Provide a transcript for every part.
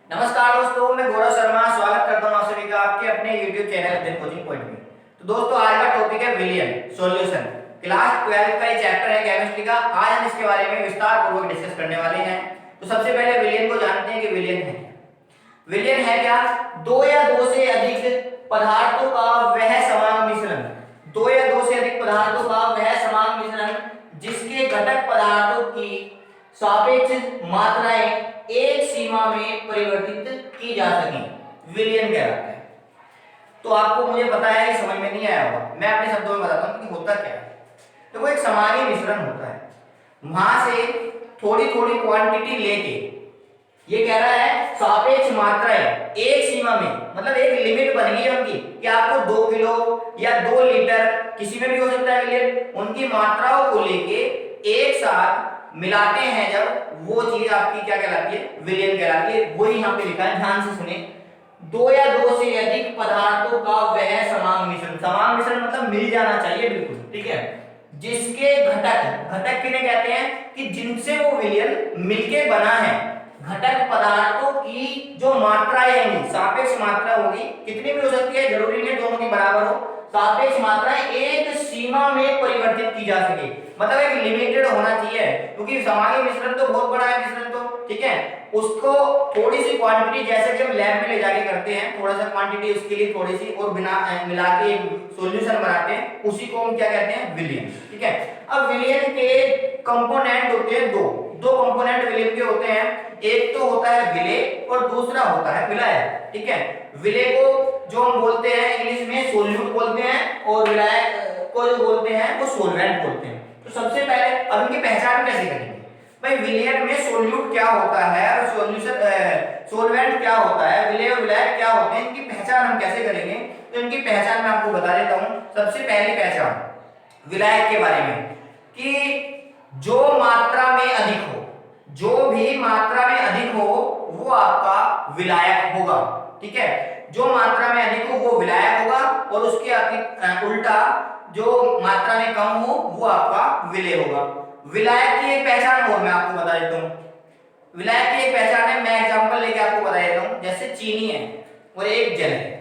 नमस्कार दोस्तों, मैं गौरव शर्मा स्वागत करता हूं आप सभी का आपके अपने YouTube चैनल अध्ययन कोचिंग पॉइंट में। तो दोस्तों, आज का टॉपिक है विलियन सॉल्यूशन। क्लास 12 का ये चैप्टर है केमिस्ट्री का। आज हम इसके बारे में विस्तार पूर्वक डिस्कस करने वाले हैं। तो सबसे पहले विलियन को जानते हैं कि विलियन है क्या। विलियन है क्या? दो या दो से अधिक पदार्थों का वह समान मिश्रण। दो या दो से अधिक पदार्थों का वह समान मिश्रण जिसके घटक पदार्थों की सापेक्ष मात्राएं एक सीमा में परिवर्तित की जा सके, विलियन कहलाता है। तो आपको मुझे पता है कि समझ में नहीं आया होगा, मैं अपने शब्दों में बताता हूं कि होता क्या है। तो वो एक समानीय मिश्रण होता है, वहां से थोड़ी थोड़ी क्वांटिटी लेके, ये कह रहा है सापेक्ष मात्राएं एक सीमा में, मतलब एक लिमिट बन गई है उनकी कि आपको 2 किलो या 2 लीटर किसी में भी हो सकता है विलियन, उनकी मात्राओं को लेके एक साथ मिलाते हैं जब, वो चीज आपकी क्या कहलाती है? विलियन कहलाती है। वही यहाँ पे लिखा है, ध्यान से सुने। दो या दो से अधिक पदार्थों का वह समान मिश्रण, समान मिश्रण मतलब मिल जाना चाहिए बिल्कुल, ठीक है, जिसके घटक, घटक किन्हें कहते हैं कि जिनसे वो विलियन मिलके बना है, घटक पदार्थों की जो मात्राएं होंगी, सापेक्ष मात्रा होगी, कितनी भी हो सकती है, जरूरी नहीं दोनों की बराबर हो, सापेक्ष मात्राएं एक सीमा में परिवर्तित की जा सके, मतलब एक लिमिटेड होना चाहिए, क्योंकि समानीय मिश्रण तो बहुत बड़ा है मिश्रण तो, ठीक है, उसको थोड़ी सी क्वांटिटी, जैसे कि हम लैब में ले जाके करते हैं, थोड़ा सा क्वांटिटी उसके लिए थोड़ी सी और बिना मिला के सॉल्यूशन बनाते हैं, उसी को हम क्या कहते हैं? विलियन, ठीक है। अब विलियन के कंपोनेंट होते हैं दो कंपोनेंट विलियन के होते हैं। एक तो होता है विलेय और दूसरा होता है विलायक, ठीक है। विलेय को जो हम बोलते हैं इंग्लिश में सोल्यूट बोलते हैं, और विलायक को जो बोलते हैं वो सोलवेंट बोलते हैं। तो सबसे पहले अब इनकी पहचान कैसे करेंगे भाई? विलियन में सोल्यूट क्या होता है और सोलवेंट क्या होता है, विलेय और विलायक क्या होते हैं, इनकी पहचान हम कैसे करेंगे? तो इनकी पहचान मैं आपको बता देता हूं। सबसे पहली पहचान विलायक के बारे में, कि जो मात्रा में अधिक हो, जो भी मात्रा में अधिक हो वो आपका विलायक होगा, ठीक है। जो मात्रा में अधिक हो वो विलायक होगा, और उसके उल्टा जो मात्रा में कम हो वो आपका विलेय होगा। विलायक की एक पहचान और मैं आपको बता देता हूं। विलायक की एक पहचान है, मैं एग्जांपल लेके आपको बता देता हूं। जैसे चीनी है और एक जल है,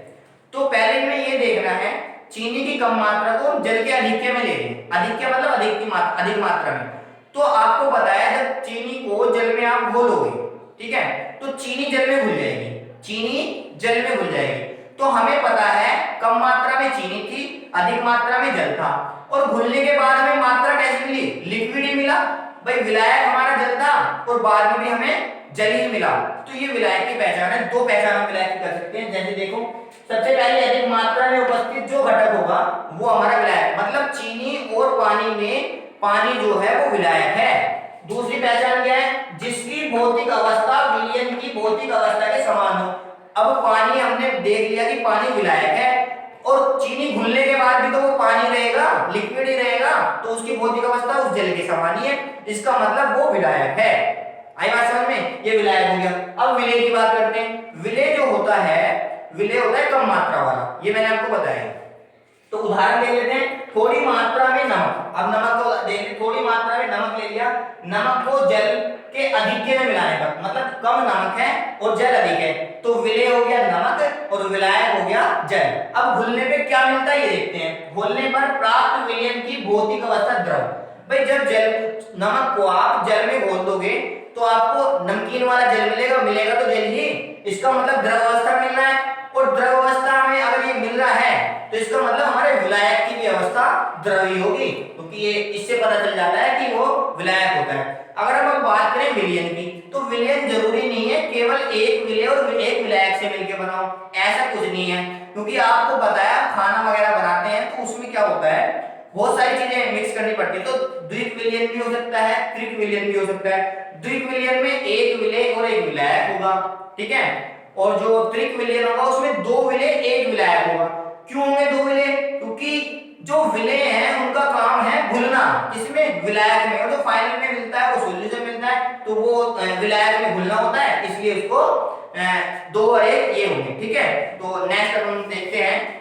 तो पहले में ये देखना है चीनी की कम मात्रा को जल के अधिक्य में ले लें, अधिक्य मतलब अधिक मात्रा में। तो आपको पता है जब चीनी को जल में आप घोलोगे, ठीक है, तो चीनी जल में घुल जाएगी, चीनी जल में घुल जाएगी। तो हमें पता है कम मात्रा में चीनी थी, अधिक मात्रा में जल था, और घुलने के बाद हमें मात्रा कैसी मिली? लिक्विड ही मिला भाई। विलायक हमारा जल था और बाद में भी हमें जल ही मिला। तो ये विलायक की पहचान है। दो पहचान हम विलायक की कर सकते हैं। जैसे देखो, सबसे पहले अधिक मात्रा में उपस्थित जो घटक होगा वो हमारा विलायक, मतलब चीनी और पानी में पानी जो है वो विलायक है। दूसरी पहचान क्या है? जिसकी भौतिक अवस्था विलयन की भौतिक अवस्था के समान हो। अब पानी हमने देख लिया कि पानी विलायक है, और चीनी घुलने के बाद भी तो वो पानी रहेगा, लिक्विड ही रहेगा, तो उसकी भौतिक अवस्था उस जल के समान ही है, इसका मतलब वो विलायक है। आई बात समझ में? ये विलायक हो गया। अब विलेय की बात करते हैं। विलेय जो होता है, विलेय होता है कम मात्रा वाला, ये मैंने आपको बताया। तो उदाहरण ले लेते हैं, थोड़ी मात्रा में नमक। अब नमक को देखिए, थोड़ी मात्रा में नमक ले लिया, नमक को जल के अधिक्य में मिलाने का मतलब कम नमक है और जल अधिक है, तो विलेय हो गया नमक और विलायक हो गया जल। अब घुलने पे क्या मिलता है ये देखते हैं। घुलने पर प्राप्त विलयन की भौतिक अवस्था द्रव। भाई जब नमक को आप जल में घोल दोगे तो आपको नमकीन वाला जल मिलेगा तो जल ही, इसका मतलब द्रव अवस्था मिल रहा है, और द्रव अवस्था में अगर ये मिल रहा है तो इसका मतलब हमारे विलायक की भी अवस्था द्रवी होगी, क्योंकि ये इससे पता चल जाता है कि वो विलायक होता है। अगर हम बात करें विलयन की, तो विलयन जरूरी नहीं है केवल एक विलेय और एक विलायक से मिलकर बनाओ, ऐसा कुछ नहीं है। क्योंकि आपको पता है खाना वगैरह बनाते हैं तो उसमें क्या होता है, बहुत सारी चीजें मिक्स करनी पड़ती है। तो द्विक विलयन भी हो सकता है, त्रिक विलयन भी हो सकता है। द्विक विलयन में एक विलेय और एक विलायक होगा, ठीक है, और जो त्रिक विलयन होगा उसमें दो विलेय एक विलायक होगा। क्यों होंगे दो विलेय? क्योंकि जो विलेय है उनका काम है घुलना, किसमें? विलायक में, और जो फाइनल में मिलता है वो सॉल्यूशन मिलता है, तो वो विलायक में घुलना होता है, इसलिए उसको दो और एक ये होंगे, ठीक है। तो नेक्स्ट हम देखते हैं।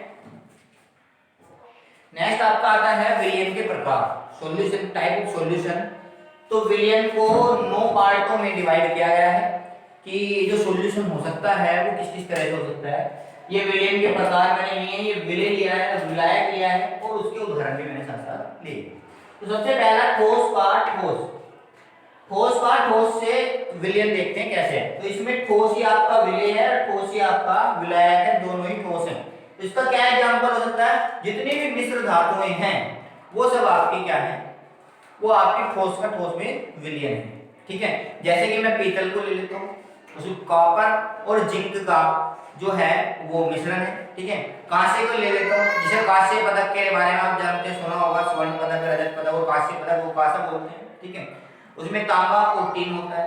नेक्स्ट आपका आता है विलयन के प्रकार, सॉल्यूशन, टाइप ऑफ सॉल्यूशन। तो विलयन को 9 पार्टों में डिवाइड किया गया है, कि जो सॉल्यूशन हो सकता है वो किस किस तरह से हो सकता है। ये विलेन के प्रकार मैंने लिए हैं, ये विलेन लिया है, विलायक लिया है और उसके उदाहरण भी मैंने साथ साथ लिए। तो सबसे पहला ठोस का ठोस, ठोस का ठोस से विलयन देखते हैं कैसे है। तो इसमें ठोस ही आपका विलय है और ठोस ही आपका विलायक है, दोनों ही ठोस है। तो इसका क्या एग्जांपल हो सकता है, जितनी भी मिश्र धातुएं हैं वो सब आपकी क्या है, वो आपकी ठोस का ठोस में विलयन है। ठीक है, जैसे कि मैं पीतल को ले लेता हूँ, उसमें कॉपर और जिंक का जो है वो मिश्रण है। ठीक है, कांसे को ले लेता हूँ, जिसे कांस्य पदक के बारे में आप जानते हैं, सुना होगा, स्वर्ण पदक, रजत पदक और कांस्य पदक, वो कांसा बोलते हैं। ठीक है, उसमें तांबा और टीन होता है।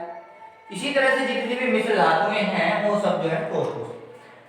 इसी तरह से जितनी भी मिश्र धातुएं हैं वो सब जो है ठोस ठोस।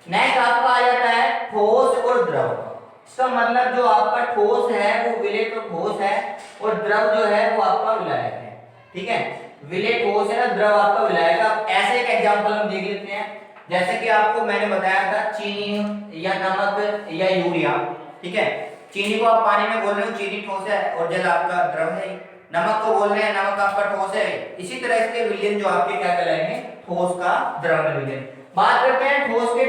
नेक्स्ट आपका आ जाता है ठोस और द्रव। इसका मतलब जो आपका ठोस है वो विलय तो ठोस है और द्रव जो है वो आपका विलायक है। ठीक है, विलय ठोस है, द्रव आपका विलायक। अब ऐसे एक एग्जांपल हम देख लेते हैं, जैसे कि आपको मैंने बताया था चीनी या नमक या यूरिया। ठीक है, चीनी को आप पानी में बोल रहे हो, चीनी ठोस है और जल आपका द्रव है। नमक को बोल रहे हैं, नमक आपका ठोस है। इसी तरह इसके विलयन जो आपके क्या कहलाएंगे, ठोस का द्रव में विलयन। बात करते हैं ठोस के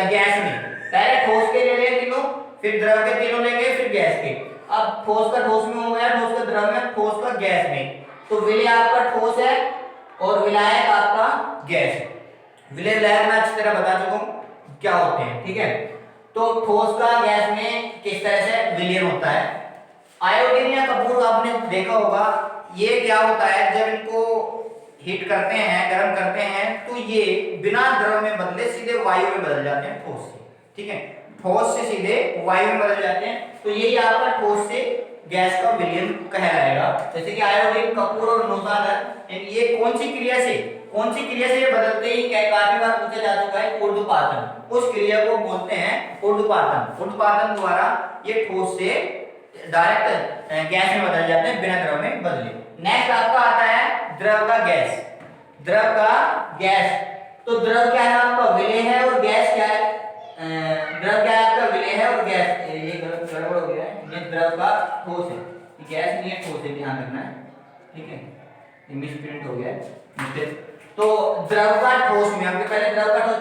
गैस में। पहले ठोस के ले रहे हैं तीनों, फिर द्रव के तीनों लेंगे, फिर गैस के। अब ठोस का ठोस में हो गया, ठोस का द्रव में, ठोस का गैस में। तो विलय आपका ठोस है और विलायक आपका गैस है। विलय विलायक मैं अच्छी तरह बता चुका हूं क्या होते हैं। ठीक है, तो ठोस का गैस में किस तरह से विलयन होता है। आयोडीन या कपूर आपने देखा होगा, ये क्या होता है, जब इनको हीट करते हैं, गर्म करते हैं, तो ये बिना द्रव में बदले सीधे वायु में बदल जाते हैं ठोस से। ठीक है, ठोस से सीधे वायु में बदल जाते हैं, तो यही आपका ठोस से गैस का विलयन कहलाएगा। जैसे कि आयोडीन, कपूर और नौसागर, ये कौन सी क्रिया से ये बदलते ही काफी बार पूछा जा चुका है, ऊर्ध्वपातन। उस क्रिया को बोलते हैं ऊर्ध्वपातन। ऊर्ध्वपातन द्वारा ये ठोस से डायरेक्ट गैस में बदल जाते हैं, बिना द्रव में बदले। नेक्स्ट आपका आता है द्रव का गैस। द्रव का गैस, तो द्रव क्या है आपका, विलय है, और गैस क्या है, द्रव क्या है आपका, विलय है और गैस। ये गड़बड़ हो गया है, ये द्रव का ठोस है, गैस नहीं है, ठोस है, ध्यान रखना है। ठीक है, ये मिसप्रिंट हो गया है। तो द्रव का ठोस में, आपके पहले द्रव का ठोस,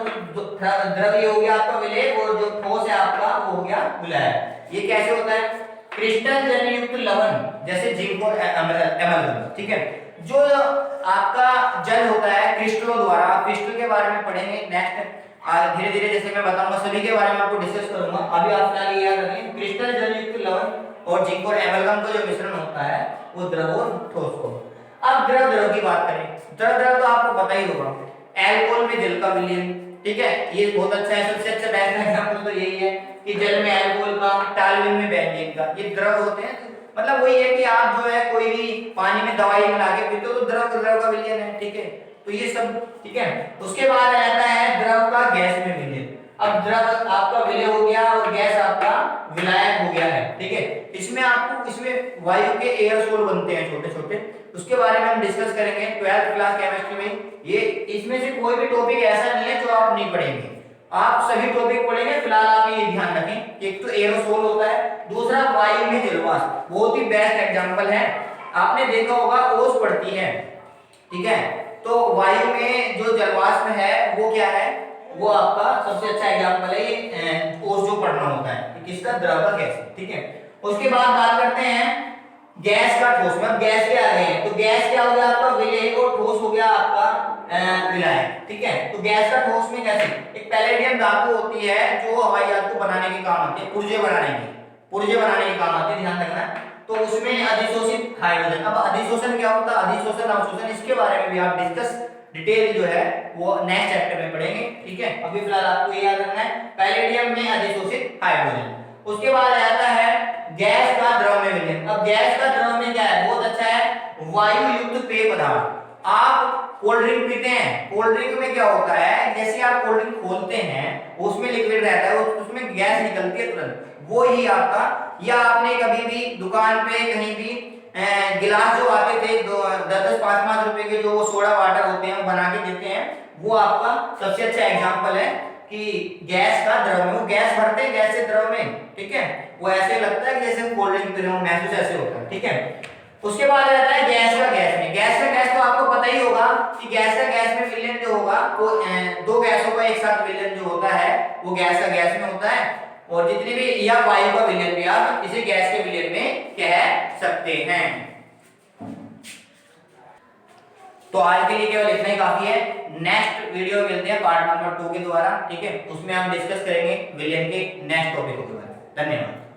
द्रव ये हो गया आपका विलय, और जो ठोस है आपका वो हो गया विलायक। ये कैसे होता है, क्रिस्टल जल युक्त लवण, जैसे जिंक और एमलगम। ठीक है, जो आपका जल होता है क्रिस्टलों द्वारा, आप क्रिस्टल के बारे में पढ़ेंगे नेक्स्ट धीरे धीरे, जैसे मैं बताऊंगा सभी के बारे में आपको डिस्कस करूंगा। अभी आप फिलहाल याद रखें, क्रिस्टल जल युक्त लवण और जिंक और एमलगम का जो मिश्रण होता है वो द्रव और ठोस को। अब द्रव की बात करें, द्रव तो आपको पता ही होगा, एल्कोहल में जल का विलयन। ठीक है, ये बहुत अच्छा है, सबसे अच्छा बेस्ट एग्जांपल तो यही है कि जल में अल्कोहल का, टालविन में बेंजीन का, ये द्रव होते हैं। मतलब वही है कि आप जो है कोई भी पानी में दवाई मिला के पीते हो तो द्रव का विलयन है। ठीक है, तो ये सब ठीक है। उसके बाद आ जाता है द्रव का गैस में विलयन। अब द्रव आपका विलय हो गया और गैस आपका विलायक हो गया है। ठीक है, इसमें आपको, इसमें वायु के एयरसोल बनते हैं छोटे छोटे, उसके बारे में हम डिस्कस करेंगे 12th क्लास केमिस्ट्री में। ये इसमें से कोई भी टॉपिक ऐसा नहीं है जो आप नहीं पढ़ेंगे, आप सभी टॉपिक पढ़ेंगे। फिलहाल आप ये ध्यान रखें, एक तो एयरोसोल होता है, दूसरा वायु में जलवाष्प, बहुत ही बेस्ट एग्जांपल है। आपने देखा होगा ओस पड़ती है, ठीक है, तो वायु में जो जलवाष्प है वो क्या है, वो आपका सबसे अच्छा एग्जांपल है ये ओस जो पढ़ना होता है, किसका, द्रव का गैस। ठीक है, उसके बाद बात करते हैं गैस का ठोस में। गैस के आ गए हैं, तो गैस क्या हो गया आपका, विलय, और ठोस हो गया आपका विलायक। ठीक है, तो गैस का ठोस में कैसे, एक पैलेडियम धातु होती है जो हवाई जहाज को बनाने के काम आती है, पुर्जे बनाने के काम आती है, ध्यान रखना। तो उसमें अधिशोषित हाइड्रोजन। अब अधिशोषण क्या होता है, अधिशोषण अवशोषण, इसके बारे में भी आप डिस्कस डिटेल जो है वो नेक्स्ट चैप्टर में पढ़ेंगे। ठीक है, अभी फिलहाल आपको ये याद रखना है, पैलेडियम में अधिशोषित हाइड्रोजन। उसके बाद आता है गैस का द्रव में विलयन। अब गैस का द्रव में क्या है, बहुत अच्छा है, वायु युक्त पेय पदार्थ। आप कोल्ड ड्रिंक पीते हैं, कोल्ड ड्रिंक में क्या होता है, जैसे आप कोल्ड ड्रिंक खोलते हैं उसमें लिक्विड रहता है, उसमें गैस निकलती है तुरंत, वो ही आपका, या आपने कभी भी दुकान पे कहीं भी गिलास जो आते थे 10-10 5-5 रुपए के, जो वो सोडा वाटर होते हैं वो बना के देते हैं, वो आपका सबसे अच्छा एग्जांपल है कि गैस का द्रव में, वो गैस भरते हैं गैस से द्रव में। ठीक है, वो ऐसे लगता है कि जैसे कोल्ड ड्रिंक पी रहे हो, महसूस ऐसे होता है। ठीक है, उसके बाद आ जाता है गैस का गैस में। गैस का गैस तो आपको पता ही होगा कि गैस का गैस में विलयन जो होगा वो दो गैसों का एक साथ विलयन जो होता है वो गैस का गैस में होता है, और जितने भी या वायु का विलयन भी आप इसे गैस के विलयन में कह सकते हैं। तो आज के लिए केवल इतना ही काफी है। नेक्स्ट वीडियो मिलते हैं पार्ट नंबर 2 के द्वारा, ठीक है, उसमें हम डिस्कस करेंगे विलयन के नेक्स्ट टॉपिक के बारे में। धन्यवाद।